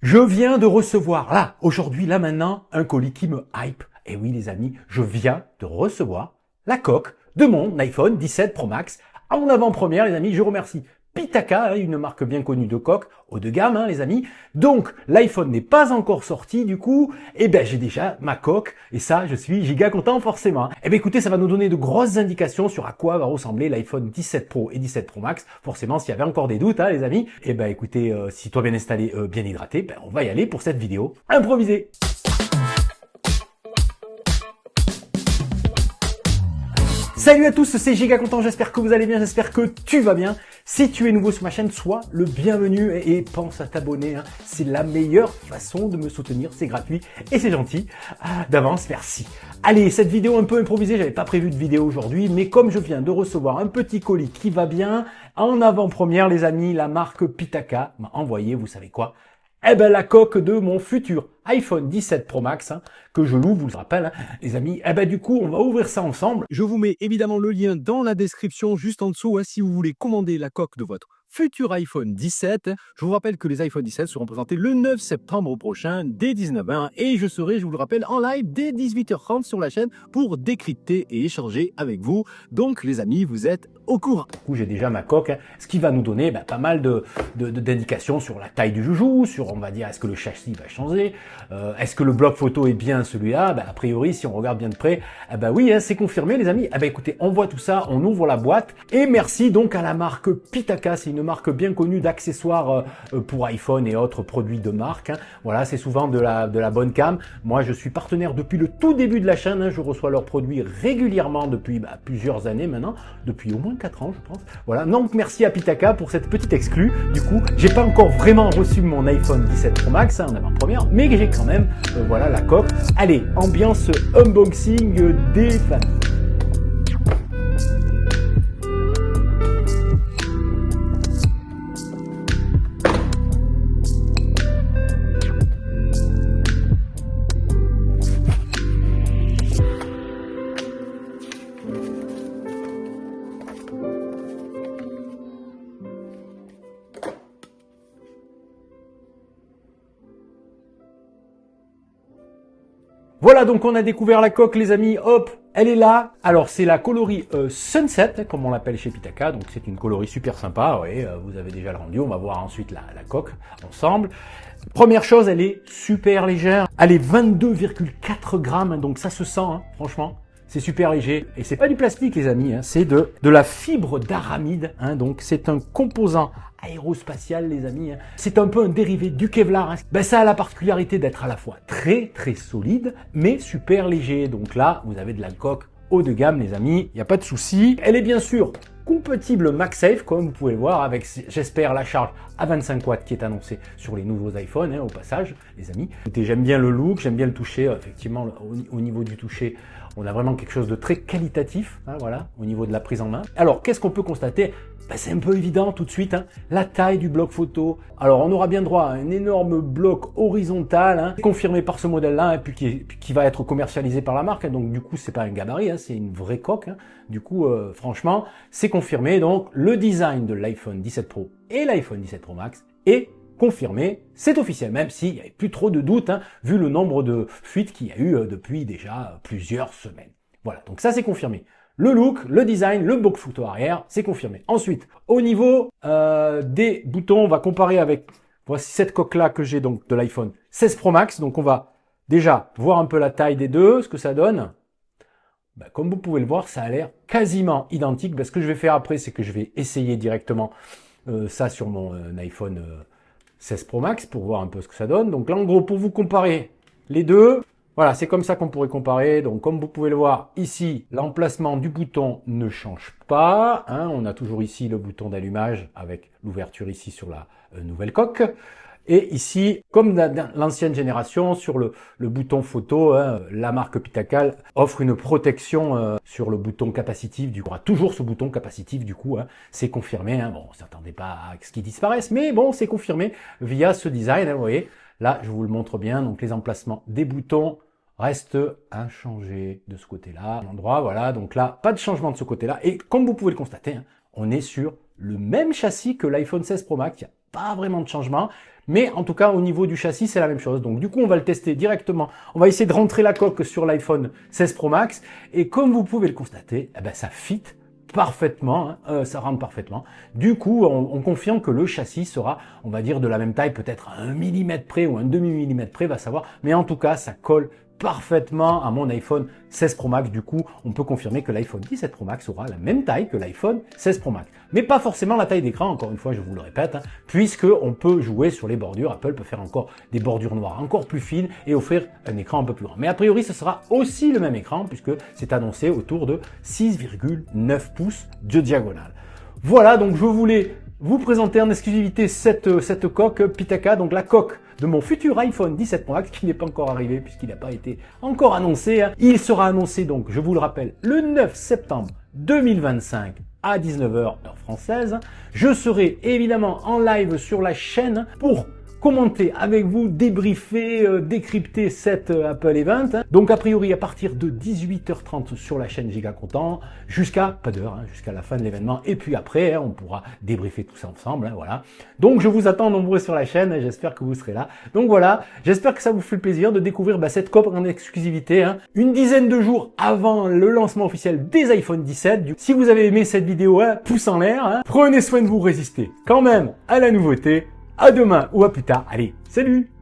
Je viens de recevoir, là, aujourd'hui, là maintenant, un colis qui me hype. Et oui les amis, je viens de recevoir la coque de mon iPhone 17 Pro Max en avant-première les amis. Je remercie Pitaka, une marque bien connue de coques, haut de gamme les amis. Donc l'iPhone n'est pas encore sorti du coup, et ben j'ai déjà ma coque et ça je suis giga content forcément. Et ben écoutez, ça va nous donner de grosses indications sur à quoi va ressembler l'iPhone 17 Pro et 17 Pro Max. Forcément s'il y avait encore des doutes les amis, et ben écoutez, si toi bien installé, bien hydraté, ben on va y aller pour cette vidéo improvisée. Salut à tous, c'est Giga Content, j'espère que vous allez bien, j'espère que tu vas bien. Si tu es nouveau sur ma chaîne, sois le bienvenu et pense à t'abonner. C'est la meilleure façon de me soutenir, c'est gratuit et c'est gentil. D'avance, merci. Allez, cette vidéo un peu improvisée, j'avais pas prévu de vidéo aujourd'hui, mais comme je viens de recevoir un petit colis qui va bien, en avant-première les amis, la marque Pitaka m'a envoyé, vous savez quoi ? Eh ben la coque de mon futur iPhone 17 Pro Max que je loue, vous le rappelle les amis. Eh ben du coup on va ouvrir ça ensemble. Je vous mets évidemment le lien dans la description juste en dessous si vous voulez commander la coque de votre futur iPhone 17. Je vous rappelle que les iPhone 17 seront présentés le 9 septembre prochain dès 19h et je serai, je vous le rappelle, en live dès 18h30 sur la chaîne pour décrypter et échanger avec vous. Donc les amis, vous êtes au courant. Du coup, j'ai déjà ma coque, ce qui va nous donner pas mal d'indications sur la taille du joujou, sur, on va dire, est-ce que le châssis va changer, est-ce que le bloc photo est bien celui-là, a priori, si on regarde bien de près, oui, c'est confirmé, les amis. Écoutez, on voit tout ça, on ouvre la boîte, et merci donc à la marque Pitaka, c'est une marque bien connue d'accessoires pour iPhone et autres produits de marque. Voilà, c'est souvent de la bonne cam. Moi, je suis partenaire depuis le tout début de la chaîne, je reçois leurs produits régulièrement depuis plusieurs années maintenant, depuis au moins 4 ans je pense. Voilà, donc merci à Pitaka pour cette petite exclue. Du coup, j'ai pas encore vraiment reçu mon iPhone 17 Pro Max en avant-première, mais j'ai quand même voilà la coque. Allez, ambiance unboxing des familles. Voilà, donc on a découvert la coque les amis, hop, elle est là. Alors c'est la coloris Sunset, comme on l'appelle chez Pitaka, donc c'est une coloris super sympa, ouais, vous avez déjà le rendu, on va voir ensuite la coque ensemble. Première chose, elle est super légère, elle est 22,4 grammes, donc ça se sent, franchement. C'est super léger et c'est pas du plastique les amis, c'est de la fibre d'aramide, donc c'est un composant aérospatial les amis. C'est un peu un dérivé du Kevlar. Ça a la particularité d'être à la fois très très solide mais super léger. Donc là vous avez de la coque haut de gamme les amis, il n'y a pas de souci. Elle est bien sûr compatible MagSafe comme vous pouvez le voir avec, j'espère, la charge à 25 watts qui est annoncée sur les nouveaux iPhones au passage les amis. Écoutez, j'aime bien le look, j'aime bien le toucher, effectivement au niveau du toucher on a vraiment quelque chose de très qualitatif, voilà, au niveau de la prise en main. Alors qu'est-ce qu'on peut constater? C'est un peu évident tout de suite, la taille du bloc photo. Alors on aura bien droit à un énorme bloc horizontal, confirmé par ce modèle-là, et puis qui va être commercialisé par la marque. Donc du coup c'est pas un gabarit, c'est une vraie coque. Du coup franchement c'est confirmé. Donc le design de l'iPhone 17 Pro et l'iPhone 17 Pro Max est confirmé, c'est officiel, même s'il n'y avait plus trop de doutes, vu le nombre de fuites qu'il y a eu depuis déjà plusieurs semaines. Voilà, donc ça c'est confirmé. Le look, le design, le bloc photo arrière, c'est confirmé. Ensuite, au niveau des boutons, on va comparer avec, voici cette coque-là que j'ai donc de l'iPhone 16 Pro Max. Donc on va déjà voir un peu la taille des deux, ce que ça donne. Comme vous pouvez le voir, ça a l'air quasiment identique. Ce que je vais faire après, c'est que je vais essayer directement ça sur mon iPhone 16 Pro Max pour voir un peu ce que ça donne. Donc là, en gros, pour vous comparer les deux, voilà, c'est comme ça qu'on pourrait comparer. Donc, comme vous pouvez le voir ici, l'emplacement du bouton ne change pas. On a toujours ici le bouton d'allumage avec l'ouverture ici sur la nouvelle coque. Et ici, comme dans l'ancienne génération, sur le bouton photo, la marque Pitaka offre une protection sur le bouton capacitif. Du coup, on a toujours ce bouton capacitif, du coup, c'est confirmé. Bon, on ne s'attendait pas à ce qu'il disparaisse, mais bon, c'est confirmé via ce design. Vous voyez, là, je vous le montre bien. Donc, les emplacements des boutons restent inchangés de ce côté-là. L'endroit, voilà. Donc là, pas de changement de ce côté-là. Et comme vous pouvez le constater, on est sur le même châssis que l'iPhone 16 Pro Max. Il n'y a pas vraiment de changement. Mais en tout cas, au niveau du châssis, c'est la même chose. Donc du coup, on va le tester directement. On va essayer de rentrer la coque sur l'iPhone 16 Pro Max. Et comme vous pouvez le constater, eh ben, ça fit parfaitement, hein, ça rentre parfaitement. Du coup, on confirme que le châssis sera, on va dire, de la même taille, peut-être à 1 mm près ou un demi-millimètre près, va savoir. Mais en tout cas, ça colle parfaitement à mon iPhone 16 Pro Max. Du coup, on peut confirmer que l'iPhone 17 Pro Max aura la même taille que l'iPhone 16 Pro Max. Mais pas forcément la taille d'écran, encore une fois, je vous le répète, hein, puisque on peut jouer sur les bordures. Apple peut faire encore des bordures noires encore plus fines et offrir un écran un peu plus grand. Mais a priori, ce sera aussi le même écran, puisque c'est annoncé autour de 6,9 pouces de diagonale. Voilà, donc je voulais vous présenter en exclusivité cette coque Pitaka, donc la coque de mon futur iPhone 17 Pro Max qui n'est pas encore arrivé puisqu'il n'a pas été encore annoncé. Hein. Il sera annoncé donc, je vous le rappelle, le 9 septembre 2025 à 19h heure française. Je serai évidemment en live sur la chaîne pour commenter avec vous, débriefer, décrypter cet Apple Event. Donc a priori à partir de 18h30 sur la chaîne Giga Content, jusqu'à pas d'heure, hein, jusqu'à la fin de l'événement. Et puis après, hein, on pourra débriefer tout ça ensemble. Hein, voilà. Donc je vous attends nombreux sur la chaîne. J'espère que vous serez là. Donc voilà, j'espère que ça vous fait plaisir de découvrir cette coque en exclusivité. Hein, une dizaine de jours avant le lancement officiel des iPhone 17. Si vous avez aimé cette vidéo, hein, pouce en l'air. Hein, prenez soin de vous, résistez quand même à la nouveauté. À demain ou à plus tard. Allez, salut!